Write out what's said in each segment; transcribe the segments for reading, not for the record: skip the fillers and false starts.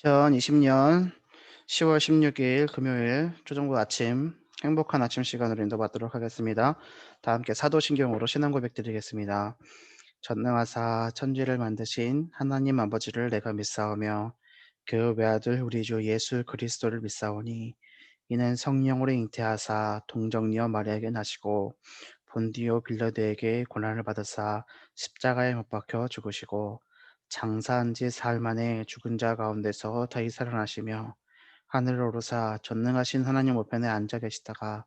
2020년 10월 16일 금요일 초정부 아침 행복한 아침 시간으로 인도받도록 하겠습니다. 다 함께 사도신경으로 신앙 고백 드리겠습니다. 전능하사 천지를 만드신 하나님 아버지를 내가 믿사오며 그 외아들 우리 주 예수 그리스도를 믿사오니 이는 성령으로 잉태하사 동정녀 마리아에게 나시고 본디오 빌라드에게 고난을 받으사 십자가에 못 박혀 죽으시고 장사한 지 사흘 만에 죽은 자 가운데서 다시 살아나시며 하늘로 오르사 전능하신 하나님 우편에 앉아 계시다가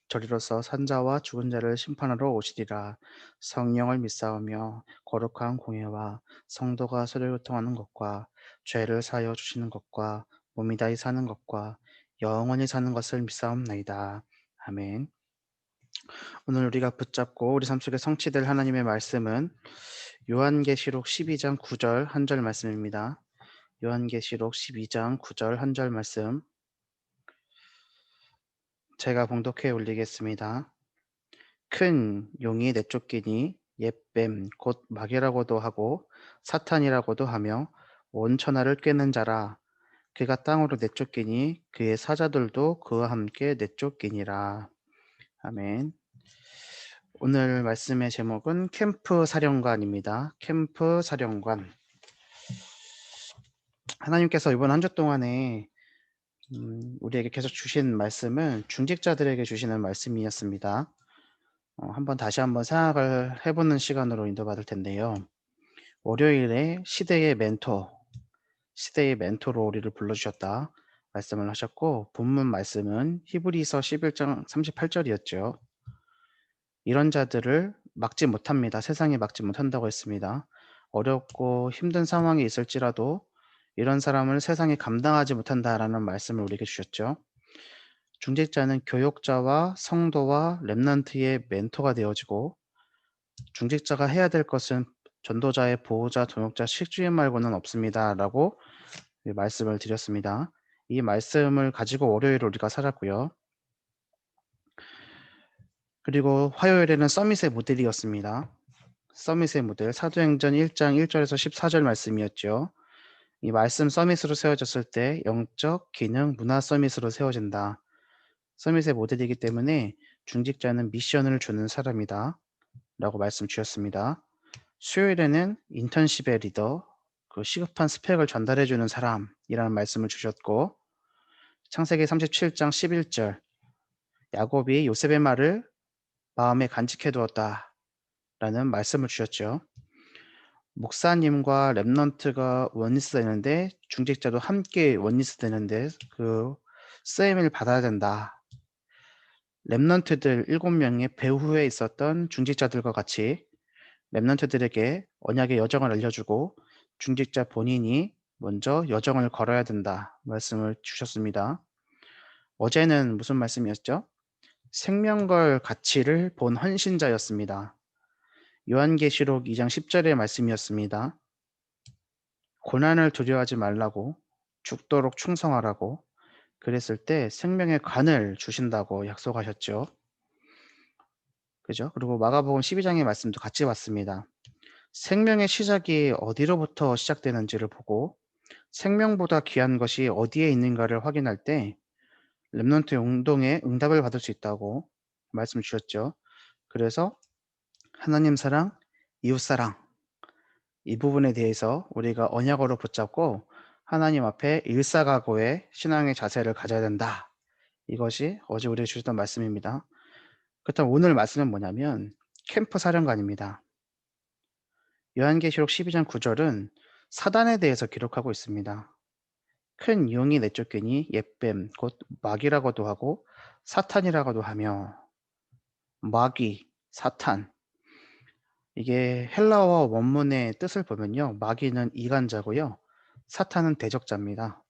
저리로서 산자와 죽은 자를 심판하러 오시리라. 성령을 믿사오며 거룩한 공예와 성도가 서로 교통하는 것과 죄를 사하여 주시는 것과 몸이 다히 사는 것과 영원히 사는 것을 믿사옵나이다. 아멘. 오늘 우리가 붙잡고 우리 삶 속에 성취될 하나님의 말씀은 요한계시록 12장 9절 한 절 말씀입니다. 요한계시록 12장 9절 한 절 말씀 제가 봉독해 올리겠습니다. 큰 용이 내쫓기니 옛뱀 곧 마귀라고도 하고 사탄이라고도 하며 온 천하를 꿰는 자라. 그가 땅으로 내쫓기니 그의 사자들도 그와 함께 내쫓기니라. 아멘. 오늘 말씀의 제목은 캠프 사령관입니다. 캠프 사령관. 하나님께서 이번 한 주 동안에 우리에게 계속 주신 말씀은 중직자들에게 주시는 말씀이었습니다. 다시 한번 생각을 해보는 시간으로 인도받을 텐데요. 월요일에 시대의 멘토로 우리를 불러주셨다 말씀을 하셨고, 본문 말씀은 히브리서 11장 38절이었죠. 이런 자들을 막지 못합니다. 세상이 막지 못한다고 했습니다. 어렵고 힘든 상황이 있을지라도 이런 사람을 세상이 감당하지 못한다라는 말씀을 우리에게 주셨죠. 중직자는 교역자와 성도와 렘넌트의 멘토가 되어지고, 중직자가 해야 될 것은 전도자의 보호자, 동역자, 식주인 말고는 없습니다. 라고 말씀을 드렸습니다. 이 말씀을 가지고 월요일 우리가 살았고요. 그리고 화요일에는 서밋의 모델이었습니다. 서밋의 모델, 사도행전 1장 1절에서 14절 말씀이었죠. 이 말씀 서밋으로 세워졌을 때 영적, 기능, 문화 서밋으로 세워진다. 서밋의 모델이기 때문에 중직자는 미션을 주는 사람이다. 라고 말씀 주셨습니다. 수요일에는 인턴십의 리더, 그 시급한 스펙을 전달해주는 사람이라는 말씀을 주셨고, 창세기 37장 11절, 야곱이 요셉의 말을 마음에 간직해 두었다. 라는 말씀을 주셨죠. 목사님과 랩넌트가 원리스 되는데 중직자도 함께 원리스 되는데 그 쓰임을 받아야 된다. 랩넌트들 7명의 배후에 있었던 중직자들과 같이 랩넌트들에게 언약의 여정을 알려주고 중직자 본인이 먼저 여정을 걸어야 된다 말씀을 주셨습니다. 어제는 무슨 말씀이었죠? 생명걸 가치를 본 헌신자였습니다. 요한계시록 2장 10절의 말씀이었습니다. 고난을 두려워하지 말라고, 죽도록 충성하라고, 그랬을 때 생명의 관을 주신다고 약속하셨죠. 그죠? 그리고 마가복음 12장의 말씀도 같이 봤습니다. 생명의 시작이 어디로부터 시작되는지를 보고 생명보다 귀한 것이 어디에 있는가를 확인할 때 렘넌트 운동에 응답을 받을 수 있다고 말씀 주셨죠. 그래서 하나님 사랑, 이웃 사랑, 이 부분에 대해서 우리가 언약으로 붙잡고 하나님 앞에 일사각오의 신앙의 자세를 가져야 된다. 이것이 어제 우리가 주셨던 말씀입니다. 그렇다면 오늘 말씀은 뭐냐면 캠프 사령관입니다. 요한계시록 12장 9절은 사단에 대해서 기록하고 있습니다. 큰 용이 내쫓기니 옛뱀 곧 마귀라고도 하고 사탄이라고도 하며, 마귀, 사탄, 이게 헬라어 원문의 뜻을 보면요, 마귀는 이간자고요, 사탄은 대적자입니다.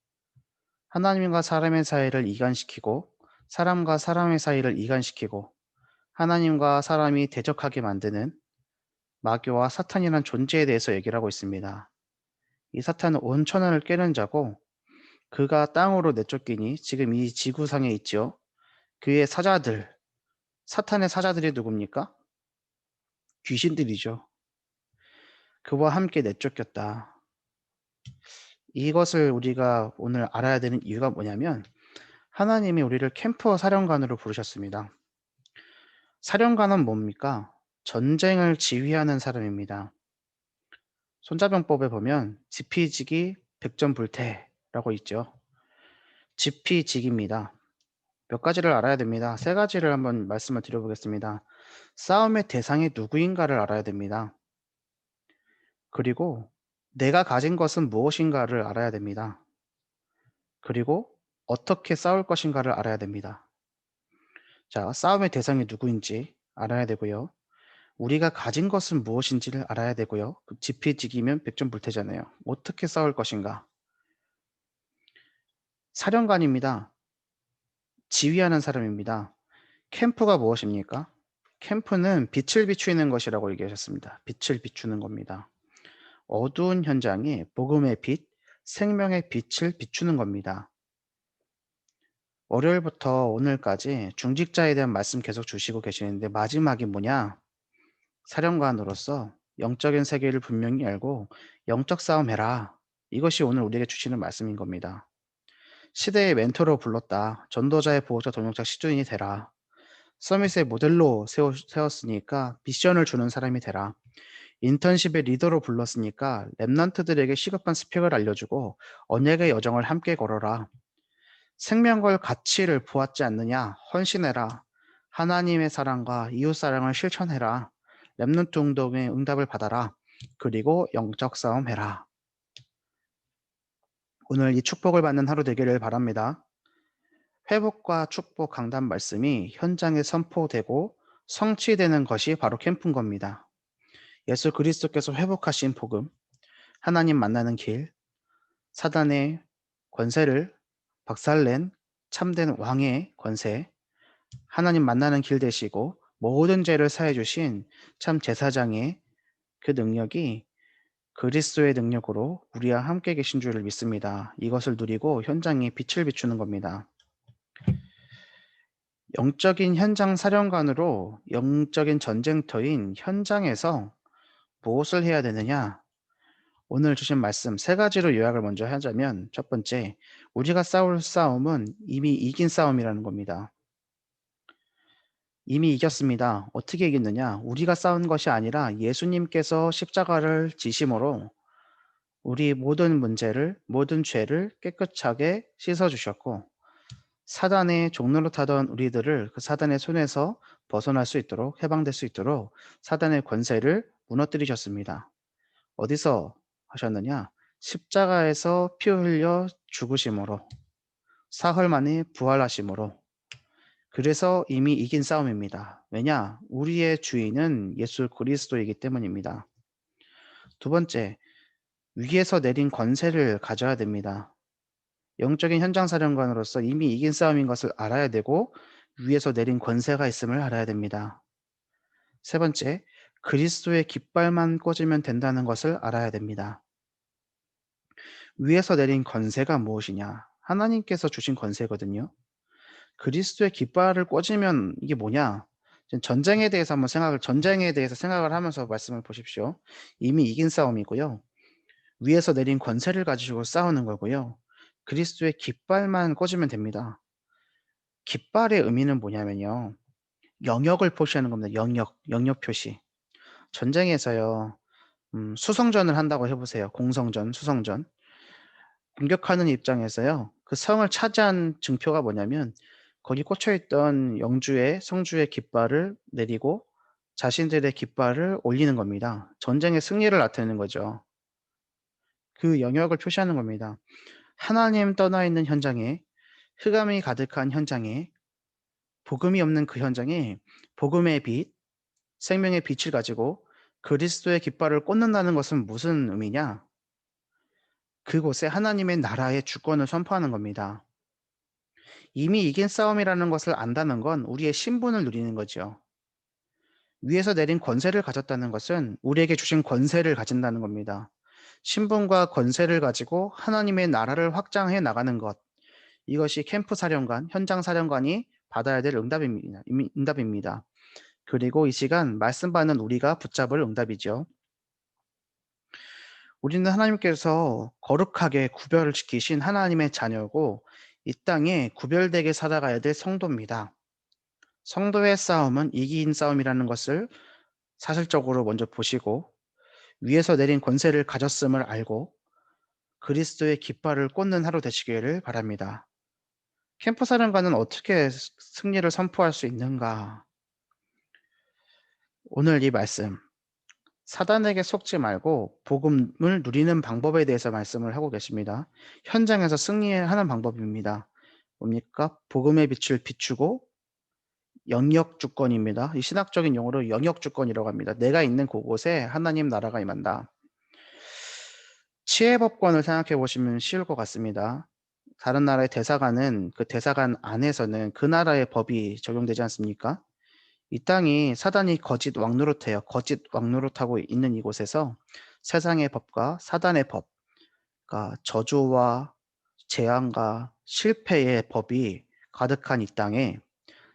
하나님과 사람의 사이를 이간시키고 사람과 사람의 사이를 이간시키고 하나님과 사람이 대적하게 만드는 마귀와 사탄이라는 존재에 대해서 얘기를 하고 있습니다. 이 사탄은 온 천하를 꿰는 자고 그가 땅으로 내쫓기니 지금 이 지구상에 있죠. 그의 사자들, 사탄의 사자들이 누굽니까? 귀신들이죠. 그와 함께 내쫓겼다. 이것을 우리가 오늘 알아야 되는 이유가 뭐냐면 하나님이 우리를 캠프 사령관으로 부르셨습니다. 사령관은 뭡니까? 전쟁을 지휘하는 사람입니다. 손자병법에 보면 지피지기 백전불태라고 있죠. 지피지기입니다. 몇 가지를 알아야 됩니다. 세 가지를 한번 말씀을 드려보겠습니다. 싸움의 대상이 누구인가를 알아야 됩니다. 그리고 내가 가진 것은 무엇인가를 알아야 됩니다. 그리고 어떻게 싸울 것인가를 알아야 됩니다. 자, 싸움의 대상이 누구인지 알아야 되고요. 우리가 가진 것은 무엇인지를 알아야 되고요. 지피지기면 백전불태잖아요. 어떻게 싸울 것인가? 사령관입니다. 지휘하는 사람입니다. 캠프가 무엇입니까? 캠프는 빛을 비추는 것이라고 얘기하셨습니다. 빛을 비추는 겁니다. 어두운 현장에 복음의 빛, 생명의 빛을 비추는 겁니다. 월요일부터 오늘까지 중직자에 대한 말씀 계속 주시고 계시는데 마지막이 뭐냐? 사령관으로서 영적인 세계를 분명히 알고 영적 싸움 해라. 이것이 오늘 우리에게 주시는 말씀인 겁니다. 시대의 멘토로 불렀다. 전도자의 보호자 동역자 시주인이 되라. 서밋의 모델로 세웠으니까 미션을 주는 사람이 되라. 인턴십의 리더로 불렀으니까 랩런트들에게 시급한 스펙을 알려주고 언약의 여정을 함께 걸어라. 생명걸 가치를 보았지 않느냐? 헌신해라. 하나님의 사랑과 이웃 사랑을 실천해라. 랩런트 운동의 응답을 받아라. 그리고 영적 싸움 해라. 오늘 이 축복을 받는 하루 되기를 바랍니다. 회복과 축복 강단 말씀이 현장에 선포되고 성취되는 것이 바로 캠프인 겁니다. 예수 그리스도께서 회복하신 복음, 하나님 만나는 길, 사단의 권세를 박살낸 참된 왕의 권세, 하나님 만나는 길 되시고 모든 죄를 사해 주신 참 제사장의 그 능력이 그리스도의 능력으로 우리와 함께 계신 줄을 믿습니다. 이것을 누리고 현장에 빛을 비추는 겁니다. 영적인 현장 사령관으로 영적인 전쟁터인 현장에서 무엇을 해야 되느냐? 오늘 주신 말씀 세 가지로 요약을 먼저 하자면 첫 번째, 우리가 싸울 싸움은 이미 이긴 싸움이라는 겁니다. 이미 이겼습니다. 어떻게 이겼느냐? 우리가 싸운 것이 아니라 예수님께서 십자가를 지심으로 우리 모든 문제를, 모든 죄를 깨끗하게 씻어주셨고 사단의 종로로 타던 우리들을 그 사단의 손에서 벗어날 수 있도록 해방될 수 있도록 사단의 권세를 무너뜨리셨습니다. 어디서 하셨느냐? 십자가에서 피 흘려 죽으심으로 사흘 만에 부활하심으로 그래서 이미 이긴 싸움입니다. 왜냐? 우리의 주인은 예수 그리스도이기 때문입니다. 두 번째, 위에서 내린 권세를 가져야 됩니다. 영적인 현장 사령관으로서 이미 이긴 싸움인 것을 알아야 되고 위에서 내린 권세가 있음을 알아야 됩니다. 세 번째, 그리스도의 깃발만 꽂으면 된다는 것을 알아야 됩니다. 위에서 내린 권세가 무엇이냐? 하나님께서 주신 권세거든요. 그리스도의 깃발을 꽂으면 이게 뭐냐? 전쟁에 대해서 생각을 하면서 말씀을 보십시오. 이미 이긴 싸움이고요. 위에서 내린 권세를 가지고 싸우는 거고요. 그리스도의 깃발만 꽂으면 됩니다. 깃발의 의미는 뭐냐면요. 영역을 표시하는 겁니다. 영역 표시. 전쟁에서요. 수성전을 한다고 해보세요. 공성전, 수성전. 공격하는 입장에서요. 그 성을 차지한 증표가 뭐냐면 거기 꽂혀있던 영주의 성주의 깃발을 내리고 자신들의 깃발을 올리는 겁니다. 전쟁의 승리를 나타내는 거죠. 그 영역을 표시하는 겁니다. 하나님 떠나 있는 현장에 흑암이 가득한 현장에 복음이 없는 그 현장에 복음의 빛, 생명의 빛을 가지고 그리스도의 깃발을 꽂는다는 것은 무슨 의미냐? 그곳에 하나님의 나라의 주권을 선포하는 겁니다. 이미 이긴 싸움이라는 것을 안다는 건 우리의 신분을 누리는 거죠. 위에서 내린 권세를 가졌다는 것은 우리에게 주신 권세를 가진다는 겁니다. 신분과 권세를 가지고 하나님의 나라를 확장해 나가는 것. 이것이 캠프 사령관, 현장 사령관이 받아야 될 응답입니다. 그리고 이 시간 말씀 받는 우리가 붙잡을 응답이죠. 우리는 하나님께서 거룩하게 구별을 지키신 하나님의 자녀고 이 땅에 구별되게 살아가야 될 성도입니다. 성도의 싸움은 이긴 싸움이라는 것을 사실적으로 먼저 보시고 위에서 내린 권세를 가졌음을 알고 그리스도의 깃발을 꽂는 하루 되시기를 바랍니다. 캠프 사령관은 어떻게 승리를 선포할 수 있는가? 오늘 이 말씀, 사단에게 속지 말고 복음을 누리는 방법에 대해서 말씀을 하고 계십니다. 현장에서 승리하는 방법입니다. 뭡니까? 복음의 빛을 비추고 영역 주권입니다. 이 신학적인 용어로 영역 주권이라고 합니다. 내가 있는 그곳에 하나님 나라가 임한다. 치해법권을 생각해 보시면 쉬울 것 같습니다. 다른 나라의 대사관은 그 대사관 안에서는 그 나라의 법이 적용되지 않습니까? 이 땅이 사단이 거짓 왕노릇해요. 거짓 왕노릇하고 있는 이곳에서 세상의 법과 사단의 법, 그러니까 저주와 재앙과 실패의 법이 가득한 이 땅에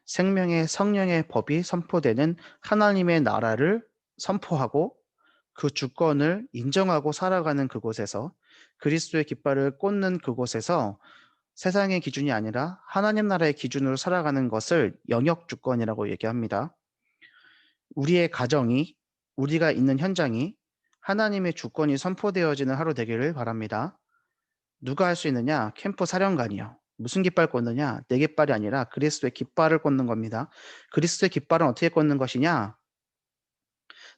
생명의 성령의 법이 선포되는 하나님의 나라를 선포하고 그 주권을 인정하고 살아가는 그곳에서 그리스도의 깃발을 꽂는 그곳에서 세상의 기준이 아니라 하나님 나라의 기준으로 살아가는 것을 영역 주권이라고 얘기합니다. 우리의 가정이, 우리가 있는 현장이 하나님의 주권이 선포되어지는 하루 되기를 바랍니다. 누가 할 수 있느냐? 캠프 사령관이요. 무슨 깃발 꽂느냐? 내 깃발이 아니라 그리스도의 깃발을 꽂는 겁니다. 그리스도의 깃발은 어떻게 꽂는 것이냐?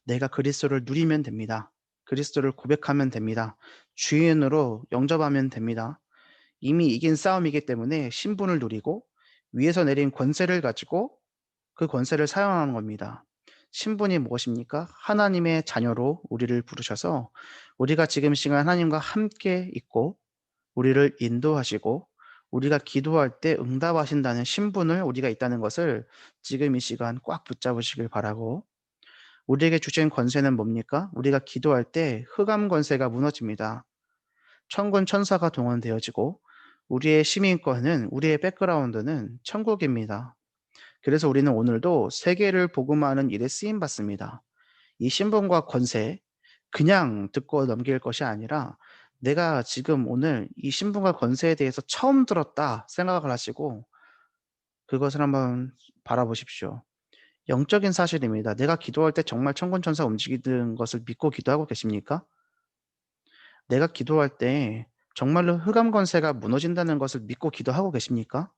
내가 그리스도를 누리면 됩니다. 그리스도를 고백하면 됩니다. 주인으로 영접하면 됩니다. 이미 이긴 싸움이기 때문에 신분을 누리고 위에서 내린 권세를 가지고 그 권세를 사용하는 겁니다. 신분이 무엇입니까? 하나님의 자녀로 우리를 부르셔서 우리가 지금 시간 하나님과 함께 있고 우리를 인도하시고 우리가 기도할 때 응답하신다는 신분을 우리가 있다는 것을 지금 이 시간 꽉 붙잡으시길 바라고 우리에게 주신 권세는 뭡니까? 우리가 기도할 때 흑암 권세가 무너집니다. 천군 천사가 동원되어지고 우리의 시민권은 우리의 백그라운드는 천국입니다. 그래서 우리는 오늘도 세계를 복음화하는 일에 쓰임 받습니다. 이 신분과 권세 그냥 듣고 넘길 것이 아니라 내가 지금 오늘 이 신분과 권세에 대해서 처음 들었다 생각을 하시고 그것을 한번 바라보십시오. 영적인 사실입니다. 내가 기도할 때 정말 천군천사 움직이는 것을 믿고 기도하고 계십니까? 내가 기도할 때 정말로 흑암 권세가 무너진다는 것을 믿고 기도하고 계십니까?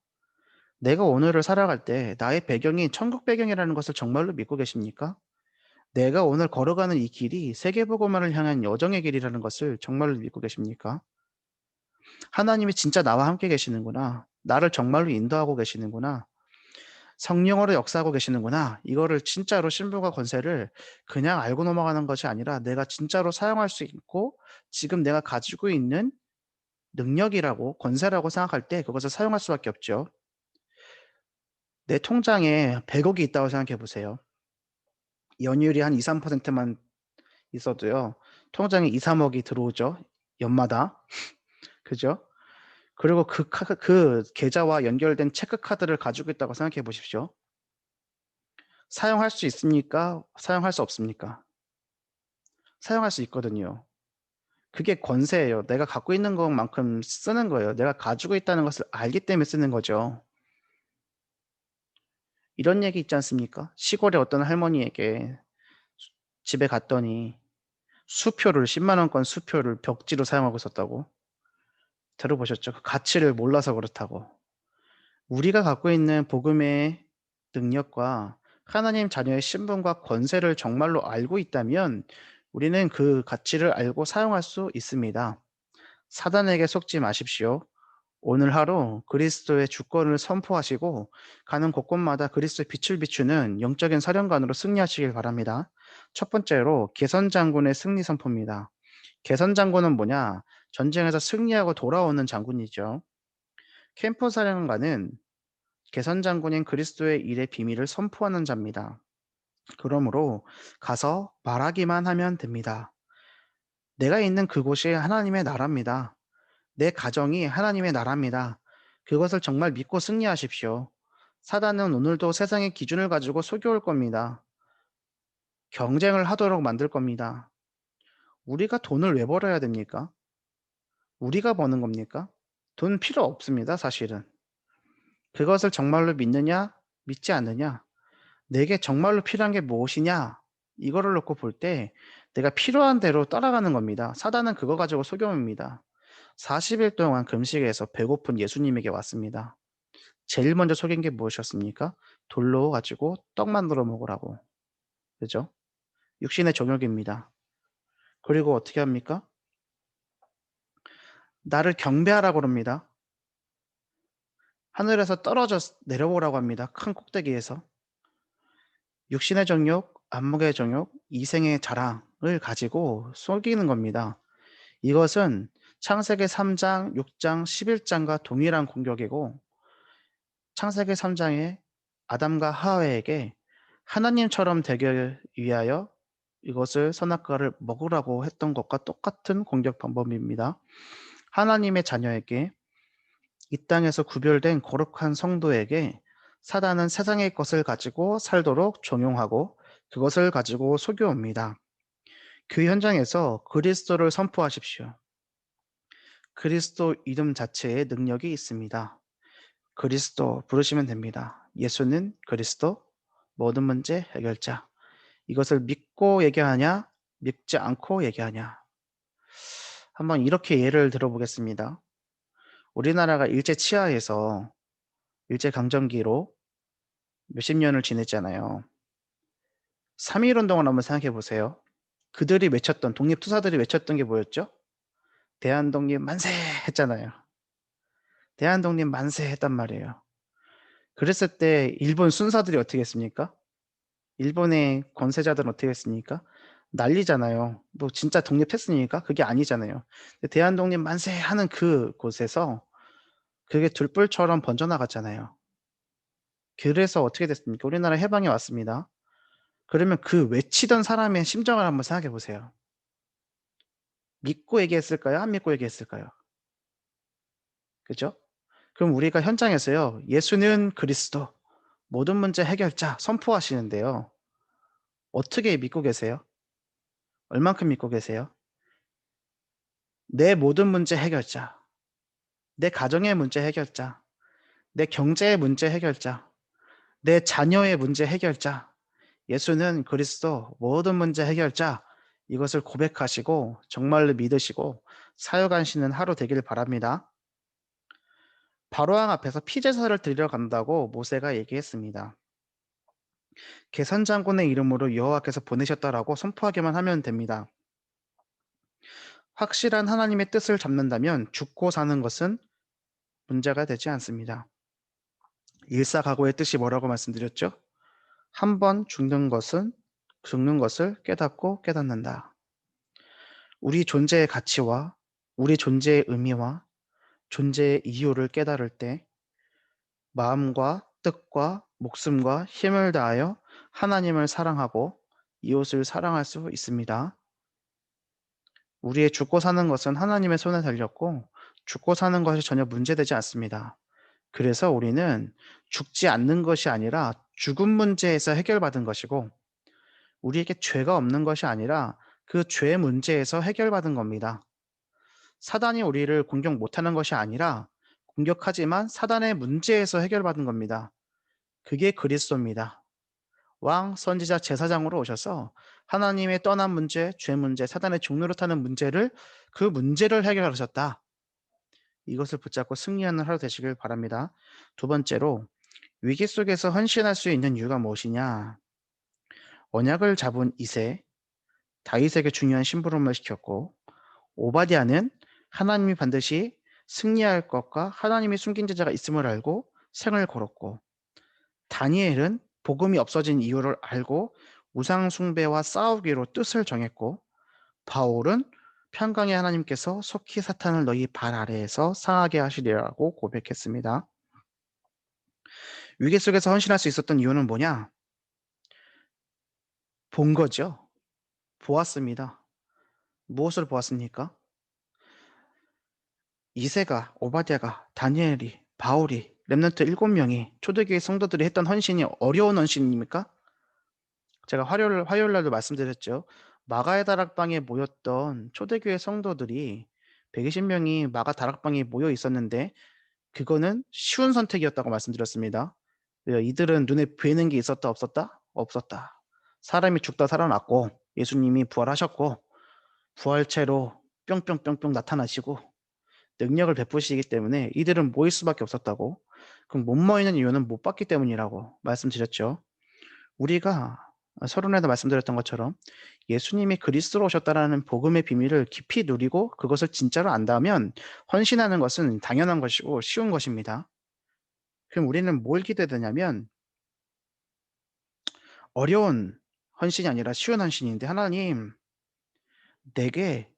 내가 오늘을 살아갈 때 나의 배경이 천국 배경이라는 것을 정말로 믿고 계십니까? 내가 오늘 걸어가는 이 길이 세계복음화를 향한 여정의 길이라는 것을 정말로 믿고 계십니까? 하나님이 진짜 나와 함께 계시는구나. 나를 정말로 인도하고 계시는구나. 성령으로 역사하고 계시는구나. 이거를 진짜로 신분과 권세를 그냥 알고 넘어가는 것이 아니라 내가 진짜로 사용할 수 있고 지금 내가 가지고 있는 능력이라고 권세라고 생각할 때 그것을 사용할 수밖에 없죠. 내 통장에 100억이 있다고 생각해 보세요. 연이율이 한 2~3%만 있어도요. 통장에 2~3억이 들어오죠. 연마다. 그죠? 그리고 그 계좌와 연결된 체크카드를 가지고 있다고 생각해 보십시오. 사용할 수 있습니까? 사용할 수 없습니까? 사용할 수 있거든요. 그게 권세예요. 내가 갖고 있는 것만큼 쓰는 거예요. 내가 가지고 있다는 것을 알기 때문에 쓰는 거죠. 이런 얘기 있지 않습니까? 시골의 어떤 할머니에게 집에 갔더니 수표를 10만 원권 수표를 벽지로 사용하고 있었다고. 들어보셨죠? 그 가치를 몰라서 그렇다고. 우리가 갖고 있는 복음의 능력과 하나님 자녀의 신분과 권세를 정말로 알고 있다면 우리는 그 가치를 알고 사용할 수 있습니다. 사단에게 속지 마십시오. 오늘 하루 그리스도의 주권을 선포하시고 가는 곳곳마다 그리스도의 빛을 비추는 영적인 사령관으로 승리하시길 바랍니다. 첫 번째로 개선 장군의 승리 선포입니다. 개선 장군은 뭐냐? 전쟁에서 승리하고 돌아오는 장군이죠. 캠프 사령관은 개선 장군인 그리스도의 일의 비밀을 선포하는 자입니다. 그러므로 가서 말하기만 하면 됩니다. 내가 있는 그곳이 하나님의 나라입니다. 내 가정이 하나님의 나라입니다. 그것을 정말 믿고 승리하십시오. 사단은 오늘도 세상의 기준을 가지고 속여올 겁니다. 경쟁을 하도록 만들 겁니다. 우리가 돈을 왜 벌어야 됩니까? 우리가 버는 겁니까? 돈 필요 없습니다, 사실은. 그것을 정말로 믿느냐, 믿지 않느냐, 내게 정말로 필요한 게 무엇이냐, 이거를 놓고 볼 때 내가 필요한 대로 따라가는 겁니다. 사단은 그거 가지고 속여옵니다. 40일 동안 금식해서 배고픈 예수님에게 왔습니다. 제일 먼저 속인 게 무엇이었습니까? 돌로 가지고 떡 만들어 먹으라고. 그죠? 육신의 정욕입니다. 그리고 어떻게 합니까? 나를 경배하라고 그럽니다. 하늘에서 떨어져 내려오라고 합니다. 큰 꼭대기에서. 육신의 정욕, 안목의 정욕, 이생의 자랑을 가지고 속이는 겁니다. 이것은 창세기 3장, 6장, 11장과 동일한 공격이고 창세기 3장에 아담과 하와에게 하나님처럼 되기 위하여 이것을 선악과를 먹으라고 했던 것과 똑같은 공격 방법입니다. 하나님의 자녀에게 이 땅에서 구별된 거룩한 성도에게 사단은 세상의 것을 가지고 살도록 종용하고 그것을 가지고 속여옵니다. 그 현장에서 그리스도를 선포하십시오. 그리스도 이름 자체에 능력이 있습니다. 그리스도 부르시면 됩니다. 예수는 그리스도, 모든 문제 해결자. 이것을 믿고 얘기하냐, 믿지 않고 얘기하냐. 한번 이렇게 예를 들어보겠습니다. 우리나라가 일제 치하에서 일제 강점기로 몇십 년을 지냈잖아요. 3.1 운동을 한번 생각해 보세요. 그들이 외쳤던, 독립투사들이 외쳤던 게 뭐였죠? 대한독립 만세 했잖아요. 대한독립 만세 했단 말이에요. 그랬을 때 일본 순사들이 어떻게 했습니까? 일본의 권세자들은 어떻게 했습니까? 난리잖아요. 뭐 진짜 독립했으니까 그게 아니잖아요. 대한독립 만세 하는 그 곳에서 그게 들불처럼 번져나갔잖아요. 그래서 어떻게 됐습니까? 우리나라 해방이 왔습니다. 그러면 그 외치던 사람의 심정을 한번 생각해 보세요. 믿고 얘기했을까요? 안 믿고 얘기했을까요? 그죠? 그럼 우리가 현장에서요, 예수는 그리스도, 모든 문제 해결자 선포하시는데요. 어떻게 믿고 계세요? 얼만큼 믿고 계세요? 내 모든 문제 해결자, 내 가정의 문제 해결자, 내 경제의 문제 해결자, 내 자녀의 문제 해결자, 예수는 그리스도 모든 문제 해결자, 이것을 고백하시고 정말로 믿으시고 사역하시는 하루 되길 바랍니다. 바로왕 앞에서 피제사를 드리러 간다고 모세가 얘기했습니다. 계산 장군의 이름으로 여호와께서 보내셨다라고 선포하기만 하면 됩니다. 확실한 하나님의 뜻을 잡는다면 죽고 사는 것은 문제가 되지 않습니다. 일사각오의 뜻이 뭐라고 말씀드렸죠? 한 번 죽는 것을 깨닫고 깨닫는다. 우리 존재의 가치와 우리 존재의 의미와 존재의 이유를 깨달을 때 마음과 뜻과 목숨과 힘을 다하여 하나님을 사랑하고 이웃을 사랑할 수 있습니다. 우리의 죽고 사는 것은 하나님의 손에 달렸고 죽고 사는 것이 전혀 문제되지 않습니다. 그래서 우리는 죽지 않는 것이 아니라 죽음 문제에서 해결받은 것이고 우리에게 죄가 없는 것이 아니라 그 죄 문제에서 해결받은 겁니다. 사단이 우리를 공격 못하는 것이 아니라 공격하지만 사단의 문제에서 해결받은 겁니다. 그게 그리스도입니다. 왕, 선지자, 제사장으로 오셔서 하나님의 떠난 문제, 죄 문제, 사단의 종노릇하는 문제를 그 문제를 해결하셨다. 이것을 붙잡고 승리하는 하루 되시길 바랍니다. 두 번째로 위기 속에서 헌신할 수 있는 이유가 무엇이냐? 언약을 잡은 이세, 다윗에게 중요한 심부름을 시켰고 오바댜는 하나님이 반드시 승리할 것과 하나님이 숨긴 제자가 있음을 알고 생을 걸었고 다니엘은 복음이 없어진 이유를 알고 우상 숭배와 싸우기로 뜻을 정했고 바울은 평강의 하나님께서 속히 사탄을 너희 발 아래에서 상하게 하시리라고 고백했습니다. 위기 속에서 헌신할 수 있었던 이유는 뭐냐? 본 거죠. 보았습니다. 무엇을 보았습니까? 이세가, 오바댜가, 다니엘이, 바울이, 렘넌트 7명이 초대교회 성도들이 했던 헌신이 어려운 헌신입니까? 제가 화요일 날도 말씀드렸죠. 마가의 다락방에 모였던 초대교회 성도들이 120명이 마가 다락방에 모여 있었는데 그거는 쉬운 선택이었다고 말씀드렸습니다. 왜요? 이들은 눈에 뵈는 게 있었다 없었다? 없었다. 사람이 죽다 살아났고 예수님이 부활하셨고 부활체로 뿅뿅뿅뿅 나타나시고 능력을 베푸시기 때문에 이들은 모일 수밖에 없었다고. 그럼 못 모이는 이유는 못 봤기 때문이라고 말씀드렸죠. 우리가 서론에도 말씀드렸던 것처럼 예수님이 그리스도로 오셨다라는 복음의 비밀을 깊이 누리고 그것을 진짜로 안다면 헌신하는 것은 당연한 것이고 쉬운 것입니다. 그럼 우리는 뭘 기대되냐면 어려운 헌신이 아니라 쉬운 헌신인데 하나님 내게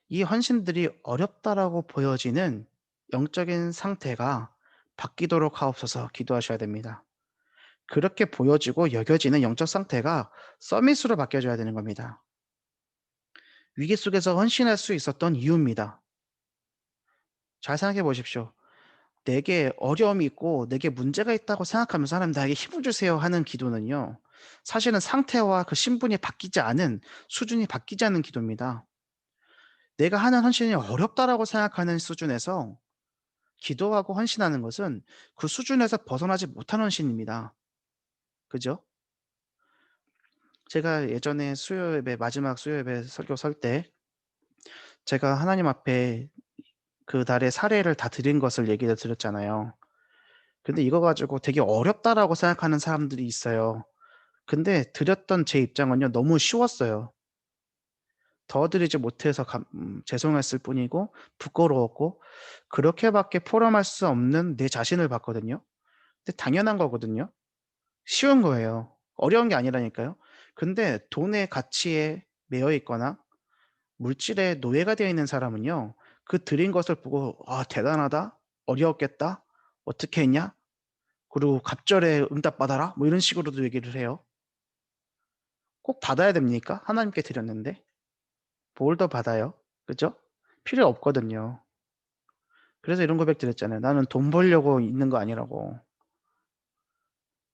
이 헌신들이 어렵다라고 보여지는 영적인 상태가 바뀌도록 하옵소서 기도하셔야 됩니다. 그렇게 보여지고 여겨지는 영적 상태가 서밋으로 바뀌어져야 되는 겁니다. 위기 속에서 헌신할 수 있었던 이유입니다. 잘 생각해 보십시오. 내게 어려움이 있고 내게 문제가 있다고 생각하면서 하나님 나에게 힘을 주세요 하는 기도는요. 사실은 상태와 그 신분이 바뀌지 않은 수준이 바뀌지 않는 기도입니다. 내가 하는 헌신이 어렵다라고 생각하는 수준에서 기도하고 헌신하는 것은 그 수준에서 벗어나지 못한 헌신입니다. 그죠? 제가 예전에 수요 예배 마지막 수요 예배 설교 설 때 제가 하나님 앞에 그날의 사례를 다 드린 것을 얘기를 드렸잖아요. 근데 이거 가지고 되게 어렵다라고 생각하는 사람들이 있어요. 근데 드렸던 제 입장은요 너무 쉬웠어요. 더 드리지 못해서 죄송했을 뿐이고 부끄러웠고 그렇게밖에 포럼할 수 없는 내 자신을 봤거든요. 근데 당연한 거거든요. 쉬운 거예요. 어려운 게 아니라니까요. 근데 돈의 가치에 매여 있거나 물질의 노예가 되어 있는 사람은요. 그 드린 것을 보고 '아 대단하다. 어려웠겠다. 어떻게 했냐? 그리고 갑절에 응답 받아라.' 뭐 이런 식으로도 얘기를 해요. 꼭 받아야 됩니까? 하나님께 드렸는데. 뭘 더 받아요? 그죠? 필요 없거든요. 그래서 이런 고백 드렸잖아요. 나는 돈 벌려고 있는 거 아니라고.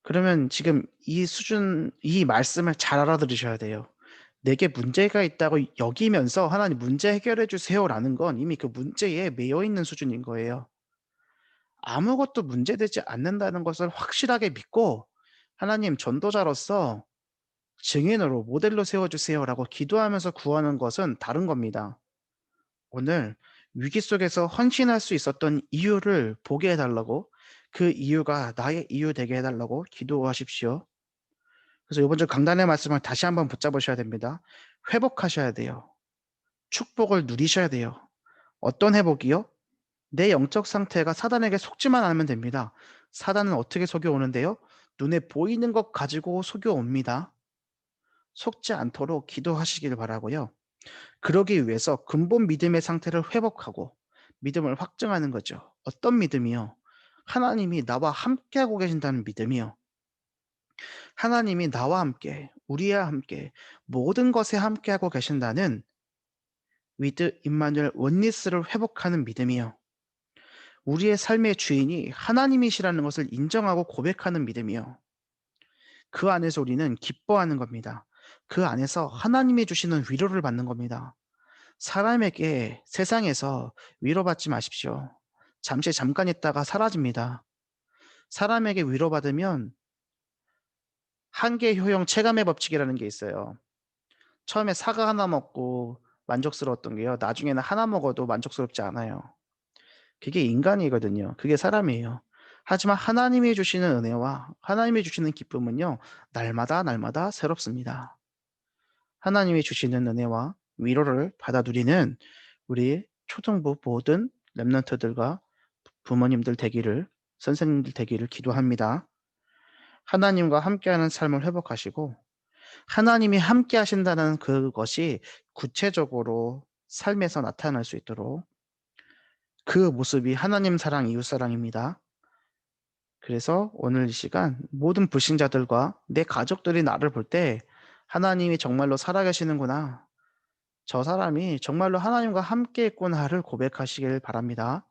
그러면 지금 이 말씀을 잘 알아들으셔야 돼요. 내게 문제가 있다고 여기면서 "하나님 문제 해결해 주세요."라는 건 이미 그 문제에 매여 있는 수준인 거예요. 아무것도 문제되지 않는다는 것을 확실하게 믿고 "하나님 전도자로서 증인으로 모델로 세워 주세요."라고 기도하면서 구하는 것은 다른 겁니다. 오늘 위기 속에서 헌신할 수 있었던 이유를 보게 해 달라고 그 이유가 나의 이유 되게 해 달라고 기도하십시오. 그래서 요번 주 강단의 말씀을 다시 한번 붙잡으셔야 됩니다. 회복하셔야 돼요. 축복을 누리셔야 돼요. 어떤 회복이요? 내 영적 상태가 사단에게 속지만 않으면 됩니다. 사단은 어떻게 속여오는데요? 눈에 보이는 것 가지고 속여옵니다. 속지 않도록 기도하시길 바라고요. 그러기 위해서 근본 믿음의 상태를 회복하고 믿음을 확증하는 거죠. 어떤 믿음이요? 하나님이 나와 함께하고 계신다는 믿음이요. 하나님이 나와 함께, 우리와 함께, 모든 것에 함께하고 계신다는 위드 임마누엘 원리스를 회복하는 믿음이요. 우리의 삶의 주인이 하나님이시라는 것을 인정하고 고백하는 믿음이요. 그 안에서 우리는 기뻐하는 겁니다. 그 안에서 하나님이 주시는 위로를 받는 겁니다. 사람에게 세상에서 위로받지 마십시오. 잠깐 있다가 사라집니다. 사람에게 위로받으면 한계 효용 체감의 법칙이라는 게 있어요. 처음에 사과 하나 먹고 만족스러웠던 게요. 나중에는 하나 먹어도 만족스럽지 않아요. 그게 인간이거든요. 그게 사람이에요. 하지만 하나님이 주시는 은혜와 하나님이 주시는 기쁨은요. 날마다 새롭습니다. 하나님이 주시는 은혜와 위로를 받아 누리는 우리 초등부 모든 렘넌트들과 부모님들 되기를 선생님들 되기를 기도합니다. 하나님과 함께하는 삶을 회복하시고 하나님이 함께 하신다는 그것이 구체적으로 삶에서 나타날 수 있도록 그 모습이 하나님 사랑, 이웃 사랑입니다. 그래서 오늘 이 시간 모든 불신자들과 내 가족들이 나를 볼 때 '하나님이 정말로 살아계시는구나. 저 사람이 정말로 하나님과 함께 했구나.'를 고백하시길 바랍니다.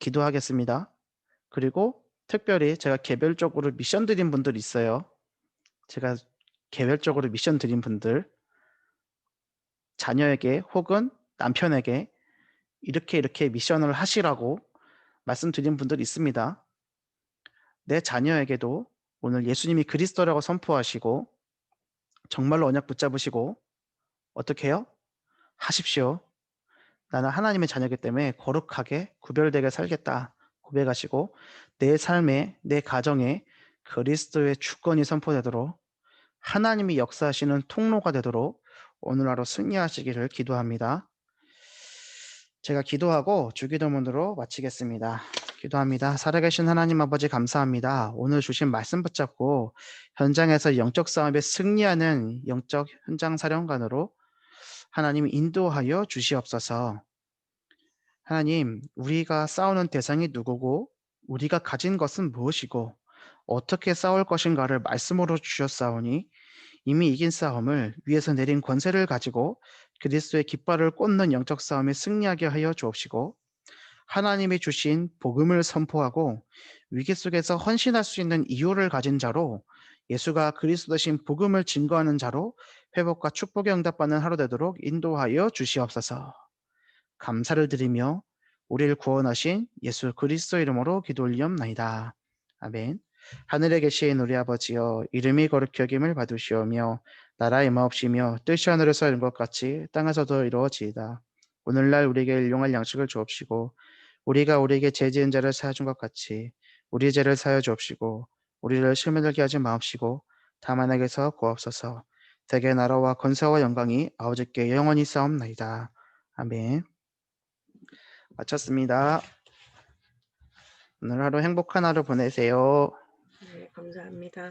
기도하겠습니다. 그리고 특별히 제가 개별적으로 미션 드린 분들 있어요. 제가 개별적으로 미션 드린 분들, 자녀에게 혹은 남편에게 이렇게 미션을 하시라고 말씀드린 분들이 있습니다. 내 자녀에게도 오늘 예수님이 그리스도라고 선포하시고 정말로 언약 붙잡으시고 어떻게 해요? 하십시오. 나는 하나님의 자녀이기 때문에 거룩하게 구별되게 살겠다 고백하시고 내 삶에 내 가정에 그리스도의 주권이 선포되도록 하나님이 역사하시는 통로가 되도록 오늘 하루 승리하시기를 기도합니다. 제가 기도하고 주기도문으로 마치겠습니다. 기도합니다. 살아계신 하나님 아버지 감사합니다. 오늘 주신 말씀 붙잡고 현장에서 영적 싸움에 승리하는 영적 현장 사령관으로 하나님 인도하여 주시옵소서. 하나님, 우리가 싸우는 대상이 누구고 우리가 가진 것은 무엇이고 어떻게 싸울 것인가를 말씀으로 주셨사오니 이미 이긴 싸움을 위에서 내린 권세를 가지고 그리스도의 깃발을 꽂는 영적 싸움에 승리하게 하여 주옵시고 하나님이 주신 복음을 선포하고 위기 속에서 헌신할 수 있는 이유를 가진 자로 예수가 그리스도 대신 복음을 증거하는 자로 회복과 축복에 응답받는 하루 되도록 인도하여 주시옵소서. 감사를 드리며 우리를 구원하신 예수 그리스도 이름으로 기도 올리옵나이다. 아멘. 하늘에 계신 우리 아버지여 이름이 거룩히 여김을 받으시오며 나라의 마옵시며 뜻이 하늘에서 이룬 것 같이 땅에서도 이루어지이다. 오늘날 우리에게 일용할 양식을 주옵시고 우리가 우리에게 죄 지은 자를 사하여 준 것 같이 우리 죄를 사하여 주옵시고 우리를 시험에 들게 하지 마옵시고 다만 에게서 구하옵소서. 대개 나라와 권세와 영광이 아버지께 영원히 싸움나이다. 아멘. 마쳤습니다. 오늘 하루 행복한 하루 보내세요. 네, 감사합니다.